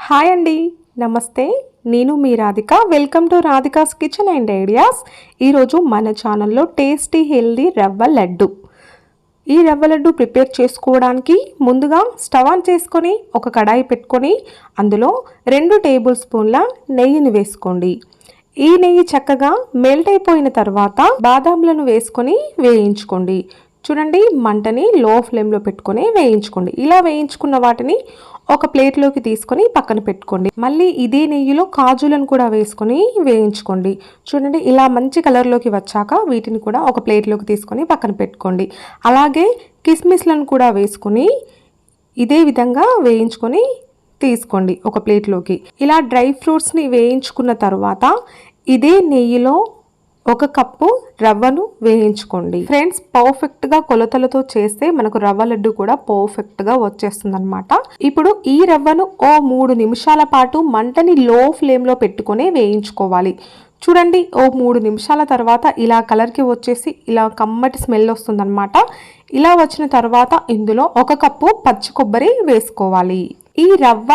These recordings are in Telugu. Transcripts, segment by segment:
హాయ్ అండి, నమస్తే. నేను మీ Radhika. Welcome to Radhika's kitchen and ideas. ఈరోజు మన ఛానల్లో టేస్టీ హెల్దీ రవ్వ లడ్డు. ఈ రవ్వ లడ్డు ప్రిపేర్ చేసుకోవడానికి ముందుగా స్టవ్ ఆన్ చేసుకొని ఒక కడాయి పెట్టుకొని అందులో 2 టేబుల్ స్పూన్ల నెయ్యిని వేసుకోండి. ఈ నెయ్యి చక్కగా మెల్ట్ అయిపోయిన తర్వాత బాదాంలను వేసుకొని వేయించుకోండి. చూడండి, మంటని లో ఫ్లేమ్లో పెట్టుకొని వేయించుకోండి. ఇలా వేయించుకున్న వాటిని ఒక ప్లేట్లోకి తీసుకొని పక్కన పెట్టుకోండి. మళ్ళీ ఇదే నెయ్యిలో కాజులను కూడా వేసుకొని వేయించుకోండి. చూడండి, ఇలా మంచి కలర్లోకి వచ్చాక వీటిని కూడా ఒక ప్లేట్లోకి తీసుకొని పక్కన పెట్టుకోండి. అలాగే కిస్మిస్లను కూడా వేసుకొని ఇదే విధంగా వేయించుకొని తీసుకోండి ఒక ప్లేట్లోకి. ఇలా డ్రై ఫ్రూట్స్ని వేయించుకున్న తర్వాత ఇదే నెయ్యిలో 1 కప్పు రవ్వను వేయించుకోండి. ఫ్రెండ్స్, పర్ఫెక్ట్గా కొలతలతో చేస్తే మనకు రవ్వ లడ్డు కూడా పర్ఫెక్ట్గా వచ్చేస్తుంది అనమాట. ఇప్పుడు ఈ రవ్వను 3 నిమిషాల పాటు మంటని లో ఫ్లేమ్లో పెట్టుకొని వేయించుకోవాలి. చూడండి, 3 నిమిషాల తర్వాత ఇలా కలర్కి వచ్చేసి ఇలా కమ్మటి స్మెల్ వస్తుందన్నమాట. ఇలా వచ్చిన తర్వాత ఇందులో 1 కప్పు పచ్చి కొబ్బరి వేసుకోవాలి. ఈ రవ్వ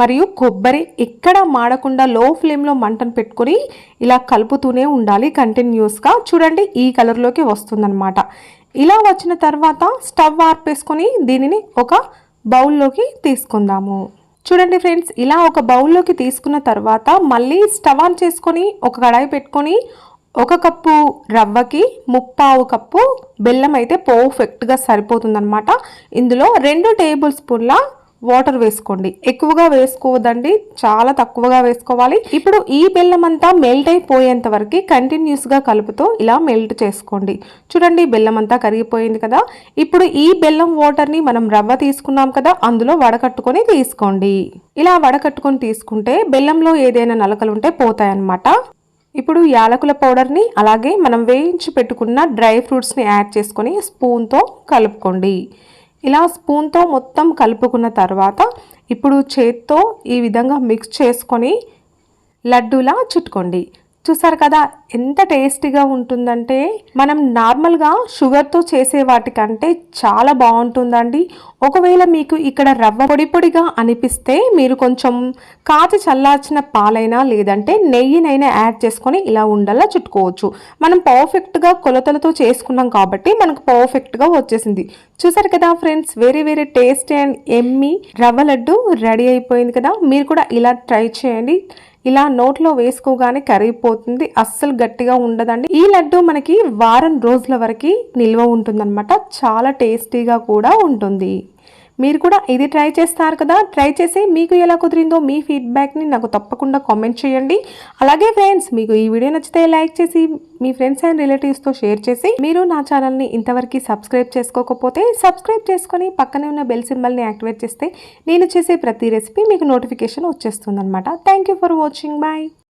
మరియు కొబ్బరి ఎక్కడ మాడకుండా లో ఫ్లేమ్లో మంటను పెట్టుకొని ఇలా కలుపుతూనే ఉండాలి కంటిన్యూస్గా. చూడండి, ఈ కలర్లోకి వస్తుందన్నమాట. ఇలా వచ్చిన తర్వాత స్టవ్ ఆర్పేసుకొని దీనిని ఒక బౌల్లోకి తీసుకుందాము. చూడండి ఫ్రెండ్స్, ఇలా ఒక బౌల్లోకి తీసుకున్న తర్వాత మళ్ళీ స్టవ్ ఆన్ చేసుకొని ఒక కడాయి పెట్టుకొని 1 కప్పు రవ్వకి 3/4 కప్పు బెల్లం అయితే పర్ఫెక్ట్గా సరిపోతుందన్నమాట. ఇందులో 2 టేబుల్ స్పూన్ల వాటర్ వేసుకోండి. ఎక్కువగా వేసుకోవద్దండి, చాలా తక్కువగా వేసుకోవాలి. ఇప్పుడు ఈ బెల్లం అంతా మెల్ట్ అయిపోయేంత వరకు కంటిన్యూస్గా కలుపుతూ ఇలా మెల్ట్ చేసుకోండి. చూడండి, బెల్లం అంతా కరిగిపోయింది కదా. ఇప్పుడు ఈ బెల్లం వాటర్ని మనం రవ్వ తీసుకున్నాం కదా, అందులో వడకట్టుకొని తీసుకోండి. ఇలా వడకట్టుకొని తీసుకుంటే బెల్లంలో ఏదైనా నలకలు ఉంటే పోతాయన్నమాట. ఇప్పుడు యాలకుల పౌడర్ని అలాగే మనం వేయించి పెట్టుకున్న డ్రై ఫ్రూట్స్ని యాడ్ చేసుకొని స్పూన్తో కలుపుకోండి. ఇలా స్పూన్తో మొత్తం కలుపుకున్న తర్వాత ఇప్పుడు చేత్తో ఈ విధంగా మిక్స్ చేసుకొని లడ్డూలా చుట్టుకోండి. చూసారు కదా ఎంత టేస్టీగా ఉంటుందంటే, మనం నార్మల్గా షుగర్తో చేసే వాటికంటే చాలా బాగుంటుందండి. ఒకవేళ మీకు ఇక్కడ రవ్వ పొడి పొడిగా అనిపిస్తే మీరు కొంచెం కాచి చల్లార్చిన పాలైనా లేదంటే నెయ్యినైనా యాడ్ చేసుకొని ఇలా ఉండలా చుట్టుకోవచ్చు. మనం పర్ఫెక్ట్గా కొలతలతో చేసుకున్నాం కాబట్టి మనకు పర్ఫెక్ట్గా వచ్చేసింది. చూసారు కదా friends, very tasty and Emmy రవ్వ లడ్డు రెడీ అయిపోయింది కదా. మీరు కూడా ఇలా ట్రై చేయండి. ఇలా నోట్లో వేసుకోగానే కరిగిపోతుంది, అస్సలు గట్టిగా ఉండదండి. ఈ లడ్డు మనకి వారం రోజుల వరకు నిల్వ ఉంటుందన్నమాట. చాలా టేస్టీగా కూడా ఉంటుంది. మీరు కూడా ఇది ట్రై చేస్తారు కదా. ట్రై చేసి మీకు ఎలా కుదిరిందో మీ ఫీడ్బ్యాక్ని నాకు తప్పకుండా కామెంట్ చేయండి. అలాగే ఫ్రెండ్స్, మీకు ఈ వీడియో నచ్చితే లైక్ చేసి మీ ఫ్రెండ్స్ అండ్ రిలేటివ్స్తో షేర్ చేసి, మీరు నా ఛానల్ని ఇంతవరకు సబ్స్క్రైబ్ చేసుకోకపోతే సబ్స్క్రైబ్ చేసుకొని పక్కనే ఉన్న బెల్ సింబల్ని యాక్టివేట్ చేస్తే నేను చేసే ప్రతి రెసిపీ మీకు నోటిఫికేషన్ వచ్చేస్తుంది అనమాట. Thank you for watching. Bye.